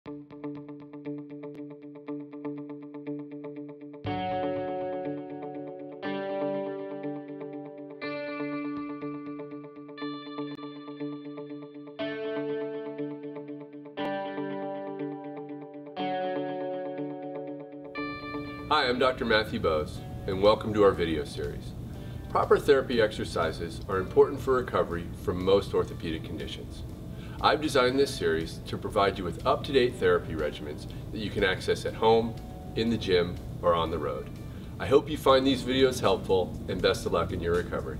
Hi, I'm Dr. Matthew Bose, and welcome to our video series. Proper therapy exercises are important for recovery from most orthopedic conditions. I've designed this series to provide you with up-to-date therapy regimens that you can access at home, in the gym, or on the road. I hope you find these videos helpful, and best of luck in your recovery.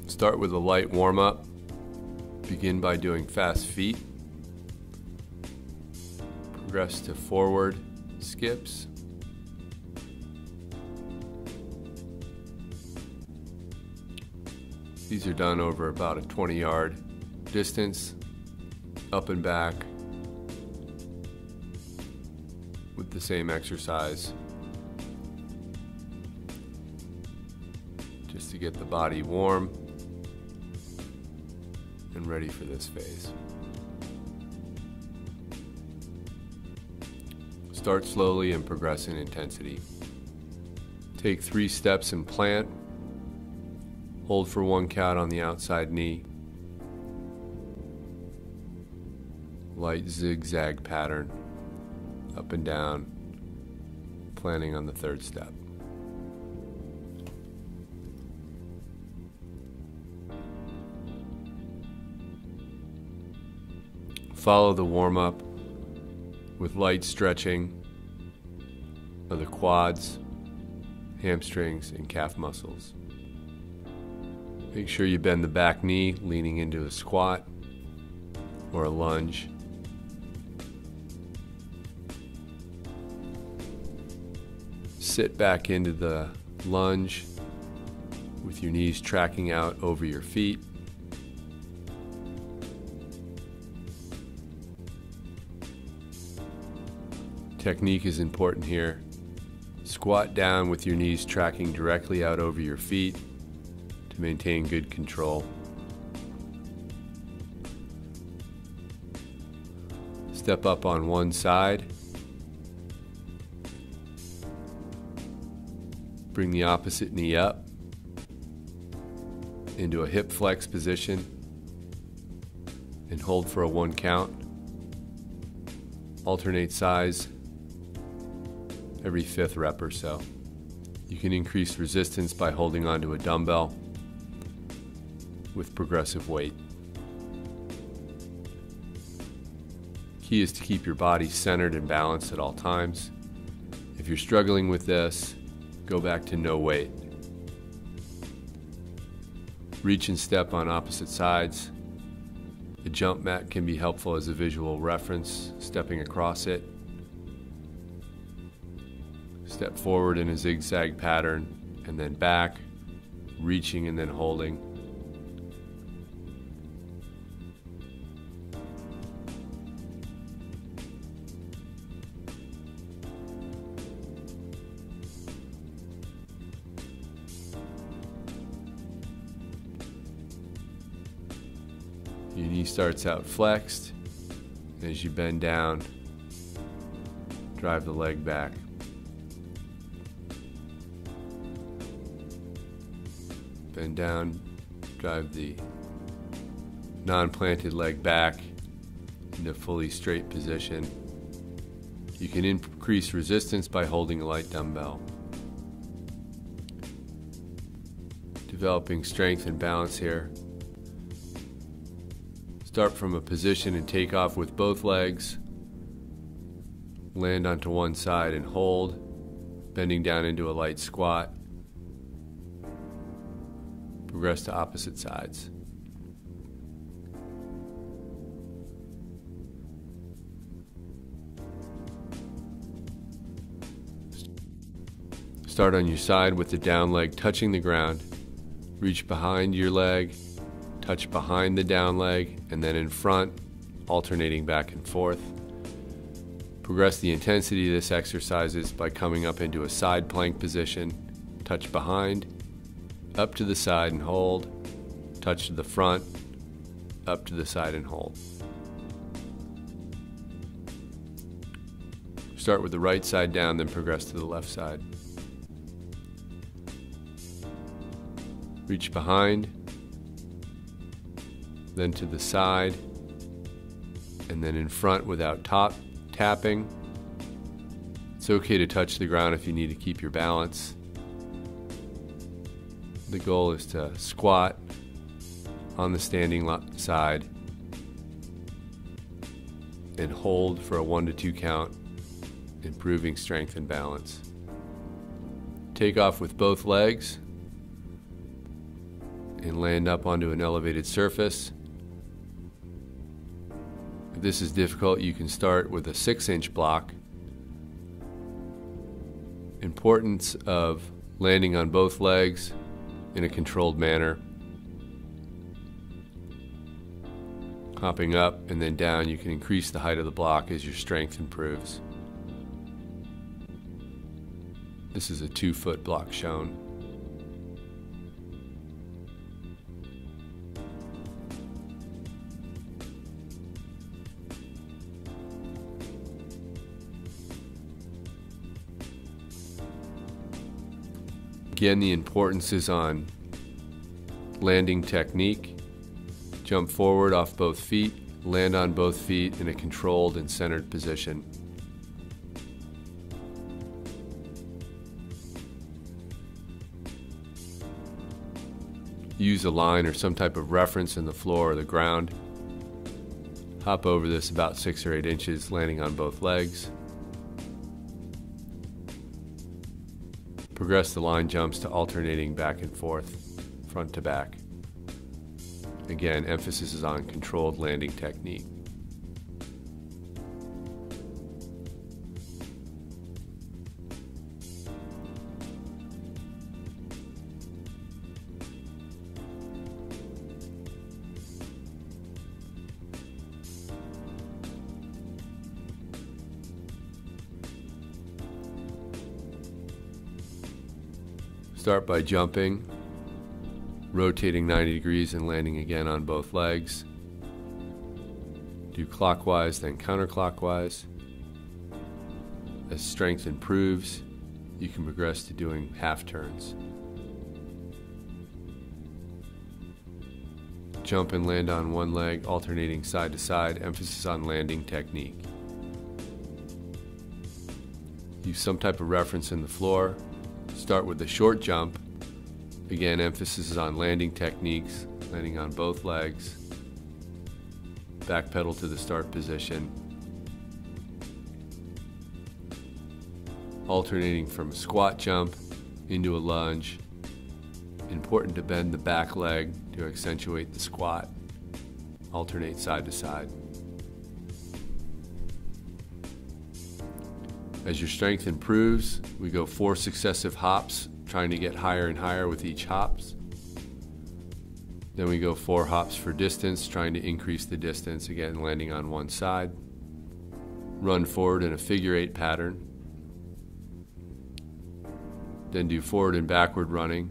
Start with a light warm-up. Begin by doing fast feet. Progress to forward skips. These are done over about a 20-yard distance, up and back, with the same exercise, just to get the body warm and ready for this phase. Start slowly and progress in intensity. Take 3 steps and plant. Hold for 1 count on the outside knee. Light zigzag pattern, up and down, planting on the 3rd step. Follow the warm-up with light stretching of the quads, hamstrings, and calf muscles. Make sure you bend the back knee, leaning into a squat or a lunge. Sit back into the lunge with your knees tracking out over your feet. Technique is important here. Squat down with your knees tracking directly out over your feet to maintain good control. Step up on one side. Bring the opposite knee up into a hip flex position and hold for a 1 count. Alternate sides every 5th rep or so. You can increase resistance by holding onto a dumbbell with progressive weight. Key is to keep your body centered and balanced at all times. If you're struggling with this, go back to no weight. Reach and step on opposite sides. The jump mat can be helpful as a visual reference, stepping across it. Step forward in a zigzag pattern, and then back, reaching and then holding. Your knee starts out flexed. As you bend down, drive the leg back. Bend down, drive the non-planted leg back into fully straight position. You can increase resistance by holding a light dumbbell. Developing strength and balance here. Start from a position and take off with both legs. Land onto one side and hold, bending down into a light squat. Progress to opposite sides. Start on your side with the down leg touching the ground. Reach behind your leg, touch behind the down leg, and then in front, alternating back and forth. Progress the intensity of this exercises by coming up into a side plank position, touch behind, up to the side and hold, touch to the front, up to the side and hold. Start with the right side down, then progress to the left side. Reach behind, then to the side, and then in front without tapping. It's okay to touch the ground if you need to keep your balance. The goal is to squat on the standing side and hold for a 1 to 2 count, improving strength and balance. Take off with both legs and land up onto an elevated surface. If this is difficult, you can start with a 6-inch block. Importance of landing on both legs in a controlled manner. Hopping up and then down, you can increase the height of the block as your strength improves. This is a 2-foot block shown. Again, the importance is on landing technique. Jump forward off both feet, land on both feet in a controlled and centered position. Use a line or some type of reference in the floor or the ground. Hop over this about 6 or 8 inches, landing on both legs. Progress the line jumps to alternating back and forth, front to back. Again, emphasis is on controlled landing technique. Start by jumping, rotating 90 degrees and landing again on both legs. Do clockwise, then counterclockwise. As strength improves, you can progress to doing half turns. Jump and land on one leg, alternating side to side, emphasis on landing technique. Use some type of reference in the floor. Start with the short jump. Again, emphasis is on landing techniques, landing on both legs. Back pedal to the start position. Alternating from a squat jump into a lunge. Important to bend the back leg to accentuate the squat. Alternate side to side. As your strength improves, we go 4 successive hops, trying to get higher and higher with each hops. Then we go 4 hops for distance, trying to increase the distance, again landing on one side. Run forward in a figure 8 pattern. Then do forward and backward running,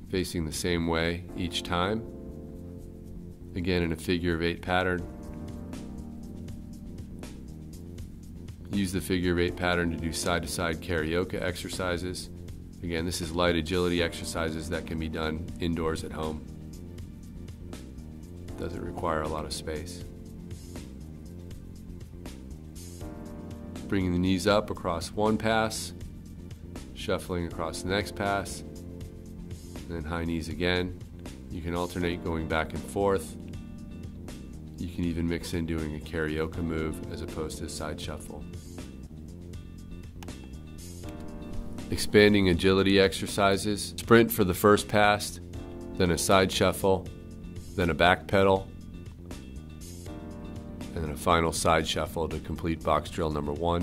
facing the same way each time. Again in a figure 8 pattern. Use the figure 8 pattern to do side-to-side karaoke exercises. Again, this is light agility exercises that can be done indoors at home. Doesn't require a lot of space. Bringing the knees up across one pass, shuffling across the next pass, and then high knees again. You can alternate going back and forth. You can even mix in doing a karaoke move as opposed to a side shuffle. Expanding agility exercises. Sprint for the first pass, then a side shuffle, then a back pedal, and then a final side shuffle to complete box drill number 1.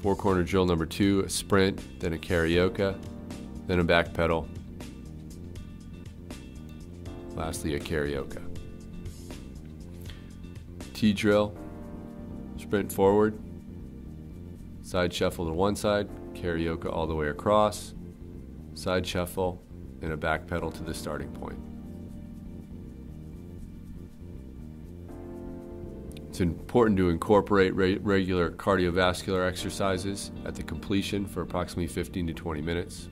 4-corner drill number 2, a sprint, then a karaoke, then a back pedal, lastly a karaoke. T drill, sprint forward, side shuffle to one side, karaoke all the way across, side shuffle, and a back pedal to the starting point. It's important to incorporate regular cardiovascular exercises at the completion for approximately 15 to 20 minutes.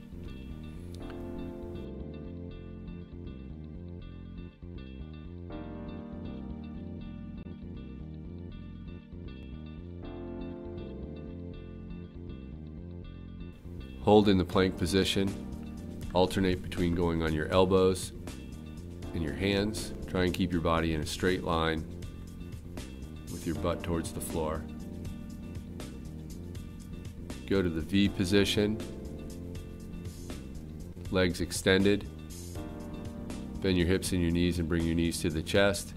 Hold in the plank position. Alternate between going on your elbows and your hands. Try and keep your body in a straight line with your butt towards the floor. Go to the V position. Legs extended. Bend your hips and your knees and bring your knees to the chest.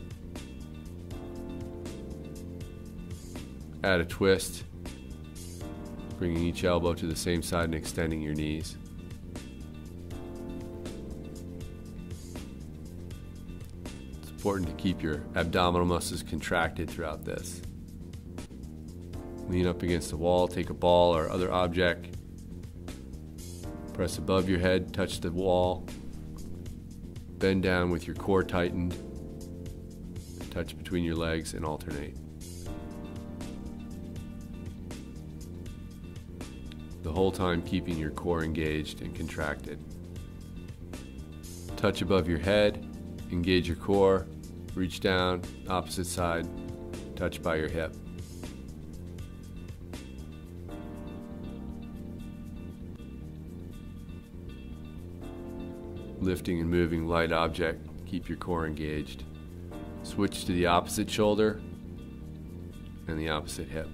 Add a twist, bringing each elbow to the same side and extending your knees. It's important to keep your abdominal muscles contracted throughout this. Lean up against the wall, take a ball or other object, press above your head, touch the wall, bend down with your core tightened, touch between your legs and alternate. The whole time keeping your core engaged and contracted. Touch above your head, engage your core, reach down, opposite side, touch by your hip. Lifting and moving light object, keep your core engaged. Switch to the opposite shoulder and the opposite hip.